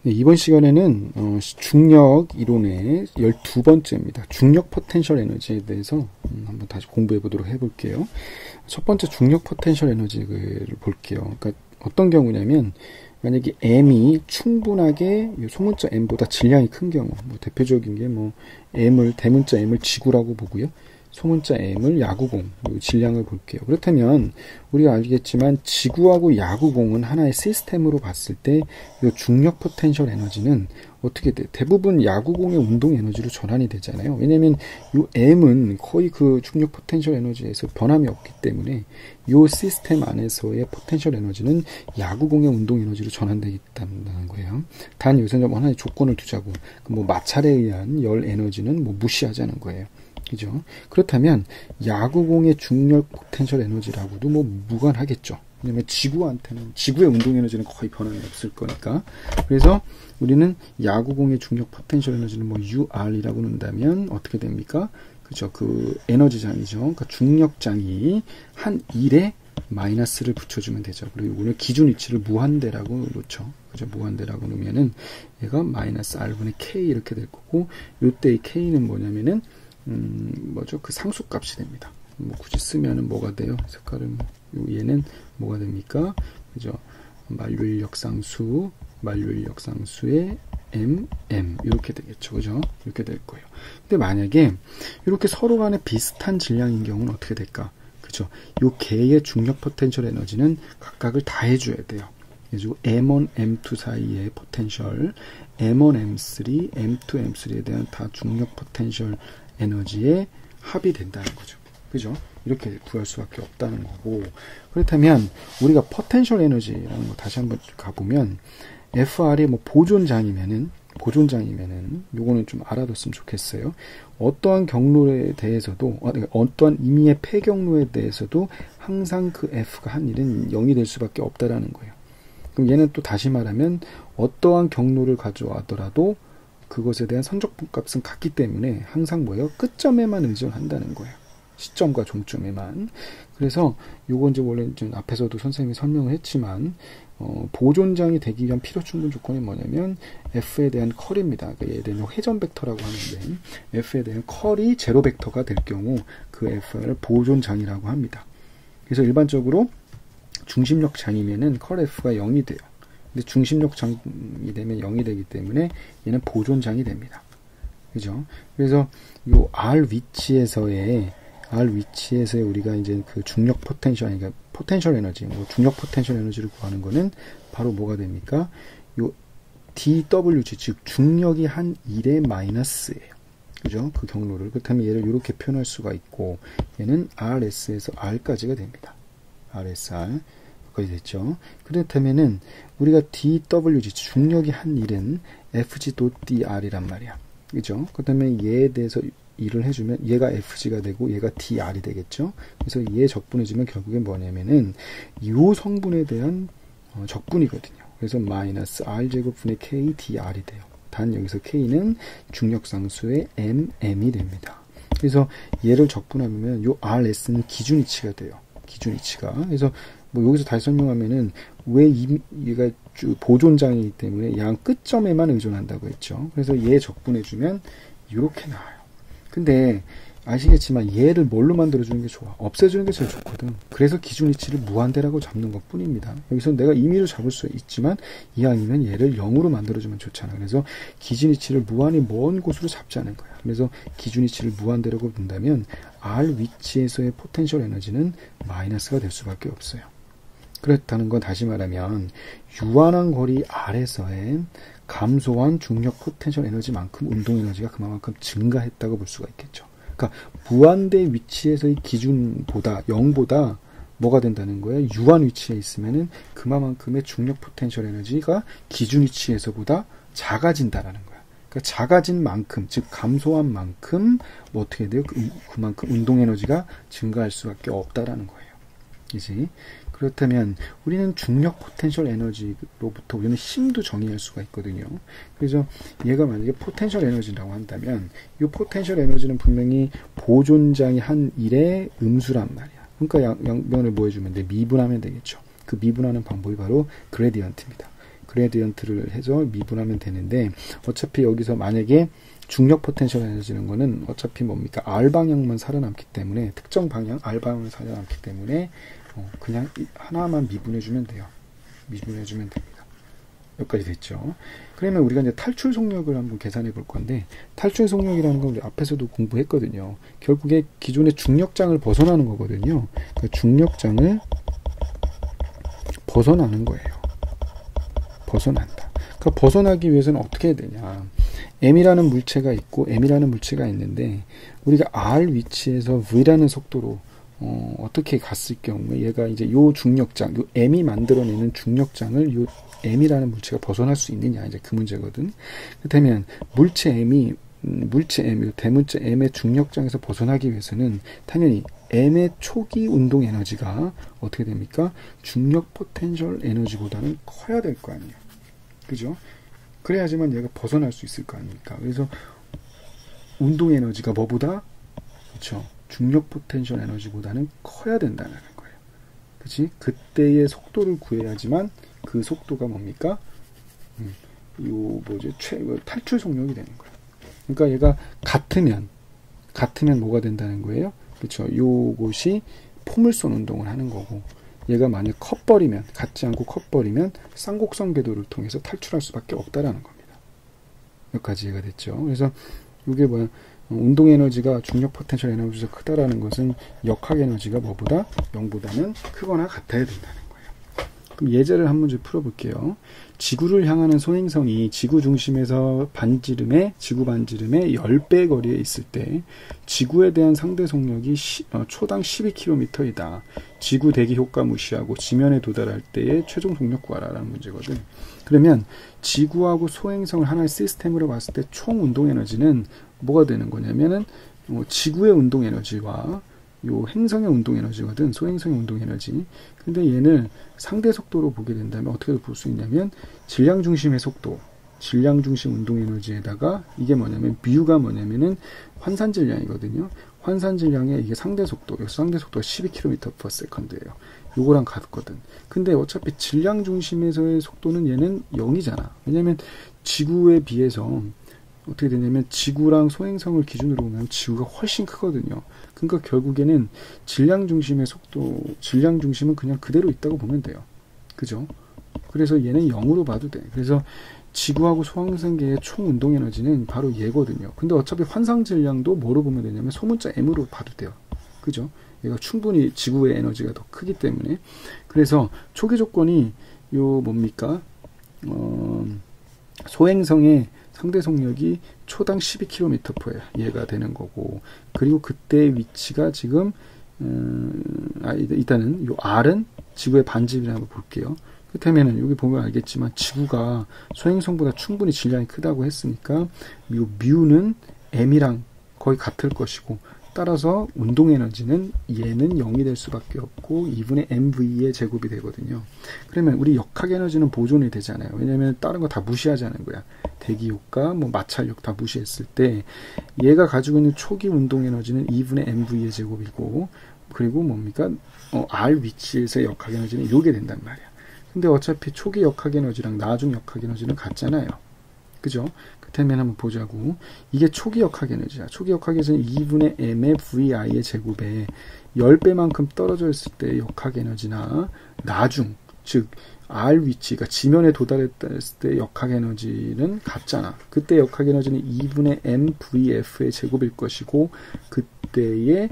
네, 이번 시간에는 중력 이론의 12번째입니다. 중력 포텐셜 에너지에 대해서 한번 다시 공부해 보도록 해볼게요. 첫 번째 중력 포텐셜 에너지를 볼게요. 그러니까 어떤 경우냐면 만약에 M이 충분하게 소문자 M보다 질량이 큰 경우, 대표적인 게 대문자 M을 지구라고 보고요. 소문자 M을 야구공, 질량을 볼게요. 그렇다면 우리가 알겠지만 지구하고 야구공은 하나의 시스템으로 봤을 때 이 중력 포텐셜 에너지는 어떻게 돼? 대부분 야구공의 운동 에너지로 전환이 되잖아요. 왜냐하면 이 M은 거의 그 중력 포텐셜 에너지에서 변함이 없기 때문에 이 시스템 안에서의 포텐셜 에너지는 야구공의 운동 에너지로 전환되겠다는 거예요. 단 여기서 하나의 조건을 두자고 마찰에 의한 열 에너지는 무시하자는 거예요. 그죠? 그렇다면 야구공의 중력 포텐셜 에너지라고도 무관하겠죠. 왜냐면 지구의 운동 에너지는 거의 변함이 없을 거니까. 그래서 우리는 야구공의 중력 포텐셜 에너지는 UR이라고 놓는다면 어떻게 됩니까? 그죠? 그 에너지장이죠. 그러니까 중력장이 한 1에 마이너스를 붙여주면 되죠. 그리고 오늘 기준 위치를 무한대라고 놓죠. 그죠? 무한대라고 놓으면은 얘가 마이너스 R분의 K 이렇게 될 거고, 요때의 K는 뭐냐면은 그 상수값이 됩니다. 굳이 쓰면은 뭐가 돼요? 색깔은 얘는 뭐가 됩니까? 그죠? 만류인력상수의 m 이렇게 되겠죠. 그죠? 이렇게 될 거예요. 근데 만약에 이렇게 서로 간에 비슷한 질량인 경우는 어떻게 될까? 그죠? 요 개의 중력 포텐셜 에너지는 각각을 다 해줘야 돼요. 그래서 M1, M2 사이의 포텐셜, M1, M3, M2, M3에 대한 다 중력 포텐셜 에너지의 합이 된다는 거죠. 그죠? 이렇게 구할 수밖에 없다는 거고, 그렇다면 우리가 포텐셜 에너지라는 거 다시 한번 가보면 FR이 보존장이면은 요거는 좀 알아뒀으면 좋겠어요. 어떠한 경로에 대해서도, 어떠한 임의의 폐경로에 대해서도 항상 그 F가 한 1은 0이 될 수밖에 없다라는 거예요. 그럼 얘는 또 다시 말하면 어떠한 경로를 가져와더라도 그것에 대한 선적분값은 같기 때문에 항상 끝점에만 의존한다는 거예요. 시점과 종점에만. 그래서 요거 원래 앞에서도 선생님이 설명을 했지만, 보존장이 되기 위한 필요 충분 조건이 뭐냐면, F에 대한 컬입니다. 그러니까 얘에 대한 회전 벡터라고 하는데, F에 대한 컬이 제로 벡터가 될 경우, 그 F를 보존장이라고 합니다. 그래서 일반적으로 중심력 장이면은 컬 F가 0이 돼요. 근데 중심력 장이 되면 0이 되기 때문에 얘는 보존장이 됩니다. 그죠? 그래서 요 R 위치에서의 우리가 이제 그 중력 포텐셜, 그러니까 포텐셜 에너지, 중력 포텐셜 에너지를 구하는 거는 바로 뭐가 됩니까? 요 dWg, 즉 중력이 한 1의 마이너스예요. 그죠? 그 경로를. 그렇다면 얘를 이렇게 표현할 수가 있고, 얘는 RS에서 R까지가 됩니다. RSR. 거의 됐죠. 그렇다면은 우리가 dWg, 중력이 한 1은 FG.dr이란 말이야. 그죠? 그다음에 얘에 대해서 일을 해주면 얘가 FG가 되고 얘가 dr이 되겠죠. 그래서 얘 적분해주면 결국엔 뭐냐면은 이 성분에 대한 적분이거든요. 그래서 마이너스 R제곱분의 K dr이 돼요. 단 여기서 K는 중력상수의 m이 됩니다. 그래서 얘를 적분하면 요 RS는 기준위치가 돼요. 기준위치가. 그래서 여기서 다시 설명하면은 왜 얘가 보존장이기 때문에 양 끝점에만 의존한다고 했죠. 그래서 얘 적분해주면 이렇게 나와요. 근데 아시겠지만 얘를 뭘로 만들어주는 게 좋아? 없애주는 게 제일 좋거든. 그래서 기준위치를 무한대라고 잡는 것 뿐입니다. 여기서 내가 임의로 잡을 수 있지만 이왕이면 얘를 0으로 만들어주면 좋잖아. 그래서 기준위치를 무한히 먼 곳으로 잡자는 거야. 그래서 기준위치를 무한대라고 본다면 R 위치에서의 포텐셜 에너지는 마이너스가 될 수밖에 없어요. 그렇다는 건 다시 말하면 유한한 거리 R에서의 감소한 중력 포텐셜 에너지만큼 운동 에너지가 그만큼 증가했다고 볼 수가 있겠죠. 그러니까 무한대 위치에서의 기준보다 0보다 뭐가 된다는 거예요? 유한 위치에 있으면은 그만큼의 중력 포텐셜 에너지가 기준 위치에서보다 작아진다라는 거야. 그러니까 작아진 만큼, 즉 감소한 만큼 어떻게 돼요? 그만큼 운동 에너지가 증가할 수밖에 없다라는 거예요. 이제 그렇다면 우리는 중력 포텐셜 에너지로부터 우리는 힘도 정의할 수가 있거든요. 그래서 얘가 만약에 포텐셜 에너지라고 한다면 이 포텐셜 에너지는 분명히 보존장이 한 1의 음수란 말이야. 그러니까 양변을 뭐 해주면 돼? 미분하면 되겠죠. 그 미분하는 방법이 바로 그레디언트입니다. 그레디언트를 해서 미분하면 되는데, 어차피 여기서 만약에 중력 포텐셜 에너지라는 거는 어차피 뭡니까? R 방향만 살아남기 때문에, 특정 방향 R 방향을 살아남기 때문에 그냥 하나만 미분해주면 돼요. 미분해주면 됩니다. 여기까지 됐죠. 그러면 우리가 이제 탈출 속력을 한번 계산해 볼 건데, 탈출 속력이라는 건 우리 앞에서도 공부했거든요. 결국에 기존의 중력장을 벗어나는 거거든요. 그러니까 중력장을 벗어나는 거예요. 벗어난다. 그러니까 벗어나기 위해서는 어떻게 해야 되냐. m이라는 물체가 있고 m이라는 물체가 있는데, 우리가 r 위치에서 v라는 속도로 어떻게 갔을 경우에 얘가 이제 요 중력장, 요 m이 만들어내는 중력장을 요 m이라는 물체가 벗어날 수 있느냐, 이제 그 문제거든. 그렇다면 물체 m, 대문자 m의 중력장에서 벗어나기 위해서는 당연히 m의 초기 운동 에너지가 어떻게 됩니까? 중력 포텐셜 에너지보다는 커야 될 거 아니에요. 그죠? 그래야지만 얘가 벗어날 수 있을 거 아닙니까? 그래서 운동 에너지가 뭐보다, 그렇죠? 중력 포텐셜 에너지보다는 커야 된다는 거예요. 그치? 그때의 속도를 구해야지만 그 속도가 뭡니까? 탈출 속력이 되는 거예요. 그러니까 얘가 같으면 뭐가 된다는 거예요? 그쵸? 요것이 포물선 운동을 하는 거고, 얘가 만약 컵버리면, 같지 않고 컵버리면 쌍곡선 궤도를 통해서 탈출할 수밖에 없다라는 겁니다. 여기까지 이해가 됐죠? 그래서 이게 뭐야? 운동 에너지가 중력 포텐셜 에너지가 크다라는 것은 역학 에너지가 뭐보다 0보다는 크거나 같아야 된다는 거예요. 그럼 예제를 한 문제 풀어볼게요. 지구를 향하는 소행성이 지구 중심에서 지구 반지름의 10배 거리에 있을 때 지구에 대한 상대 속력이 초당 12km이다. 지구 대기 효과 무시하고 지면에 도달할 때의 최종 속력 구하라라는 문제거든. 그러면 지구하고 소행성을 하나의 시스템으로 봤을 때 총 운동 에너지는 뭐가 되는 거냐면은 지구의 운동 에너지와 요 행성의 운동 에너지거든. 소행성의 운동 에너지. 근데 얘는 상대 속도로 보게 된다면 어떻게 볼 수 있냐면, 질량 중심의 속도, 질량 중심 운동 에너지에다가 이게 뭐냐면 뮤가 뭐냐면은 환산 질량이거든요. 환산 질량의 이게 상대 속도, 여기서 상대 속도가 12km/s예요. 요거랑 같거든. 근데 어차피 질량 중심에서의 속도는 얘는 0이잖아. 왜냐면 지구에 비해서 어떻게 되냐면 지구랑 소행성을 기준으로 보면 지구가 훨씬 크거든요. 그러니까 결국에는 질량 중심의 속도, 질량 중심은 그냥 그대로 있다고 보면 돼요. 그죠? 그래서 얘는 0으로 봐도 돼. 그래서 지구하고 소행성계의 총 운동 에너지는 바로 얘거든요. 근데 어차피 환상 질량도 뭐로 보면 되냐면 소문자 m으로 봐도 돼요. 그죠? 얘가 충분히 지구의 에너지가 더 크기 때문에. 그래서 초기 조건이 요 뭡니까? 소행성의 상대 속력이 초당 12km/s 얘가 되는 거고, 그리고 그때 위치가 지금 일단은 요 R은 지구의 반지름이라고 한번 볼게요. 그렇다면은 여기 보면 알겠지만 지구가 소행성보다 충분히 질량이 크다고 했으니까 요 뮤는 m이랑 거의 같을 것이고, 따라서 운동 에너지는 얘는 0이 될 수밖에 없고 2분의 mv의 제곱이 되거든요. 그러면 우리 역학 에너지는 보존이 되잖아요. 왜냐면 다른 거 다 무시하자는 거야. 대기 효과, 뭐 마찰력 다 무시했을 때 얘가 가지고 있는 초기 운동 에너지는 2분의 mv의 제곱이고, 그리고 뭡니까? R 위치에서의 역학 에너지는 이렇게 된단 말이야. 근데 어차피 초기 역학 에너지랑 나중 역학 에너지는 같잖아요. 그죠? 그렇다면 한번 보자고. 이게 초기 역학 에너지야. 초기 역학 에너지는 2분의 m의 vi의 제곱에 10배만큼 떨어져 있을 때 역학 에너지나 나중, 즉 R 위치가 지면에 도달했을 때 역학 에너지는 같잖아. 그때 역학 에너지는 2분의 mvf의 제곱일 것이고, 그때의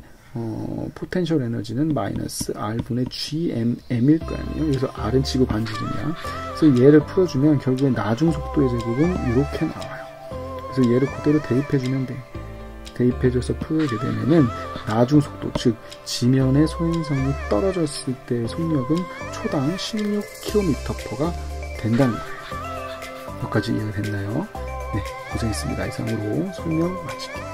포텐셜 에너지는 마이너스 R분의 GMM일 거 아니에요. 그래서 R은 지구 반지름이야. 그래서 얘를 풀어주면 결국에 나중 속도의 제곱은 이렇게 나와요. 그래서 얘를 그대로 대입해주면 돼. 대입해줘서 풀게 되면은 나중 속도, 즉 지면의 소행성이 떨어졌을 때의 속력은 초당 16km/s가 된다는 거예요. 여기까지 이해가 됐나요? 네, 고생했습니다. 이상으로 설명 마칠게요.